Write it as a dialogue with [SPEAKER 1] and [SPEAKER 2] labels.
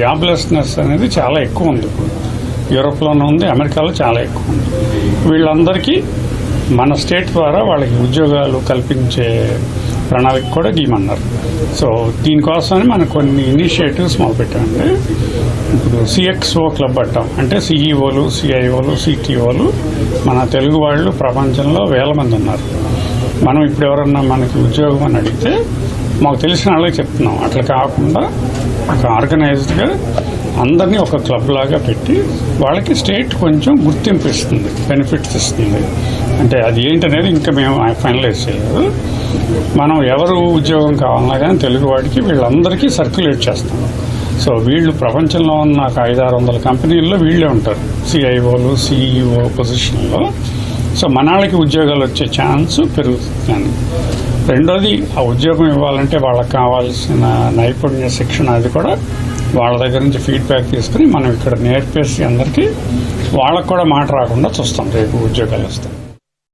[SPEAKER 1] Joblessness అనేది చాలా ఎక్కువ ఉంది. యూరోప్లోనే ఉంది, అమెరికాలో చాలా ఎక్కువ ఉంది. వీళ్ళందరికీ మన స్టేట్ ద్వారా వాళ్ళకి ఉద్యోగాలు కల్పించే ప్రణాళిక కూడా గీయమన్నారు. సో దీనికోసమని మనం కొన్ని ఇనిషియేటివ్స్ మొదలుపెట్టామండి. ఇప్పుడు సిఎక్స్ఓ క్లబ్ అంటాం, అంటే సిఈఓలు, సిఐఓలు, సిటిఓలు మన తెలుగు వాళ్ళు ప్రపంచంలో వేల మంది ఉన్నారు. మనం ఇప్పుడు ఎవరన్నా మనకి ఉద్యోగం అని అడిగితే మాకు తెలిసిన వాళ్ళకి చెప్తున్నాం. అట్లా కాకుండా ఒక ఆర్గనైజ్డ్గా అందరినీ ఒక క్లబ్ లాగా పెట్టి వాళ్ళకి స్టేట్ కొంచెం గుర్తింపు ఇస్తుంది, బెనిఫిట్స్ ఇస్తుంది. అంటే అది ఏంటనేది ఇంకా మేము ఫైనలైజ్ చేయలేదు. మనం ఎవరు ఉద్యోగం కావాలన్నా కానీ తెలుగు వాడికి వీళ్ళందరికీ సర్క్యులేట్ చేస్తాం. సో వీళ్ళు ప్రపంచంలో ఉన్న 500-600 కంపెనీల్లో వీళ్ళే ఉంటారు, సిఐఓలు, సిఈఓ పొజిషన్లో. సో మనాళ్ళకి ఉద్యోగాలు వచ్చే ఛాన్స్ పెరుగుతుంది. రెండోది, ఆ ఉద్యోగం ఇవ్వాలంటే వాళ్ళకి కావాల్సిన నైపుణ్య శిక్షణ అది కూడా వాళ్ళ దగ్గర నుంచి ఫీడ్బ్యాక్ తీసుకుని మనం ఇక్కడ నేర్పేసి అందరికీ వాళ్ళకు కూడా మాట రాకుండా చూస్తాం, రేపు ఉద్యోగాలు వస్తాయి.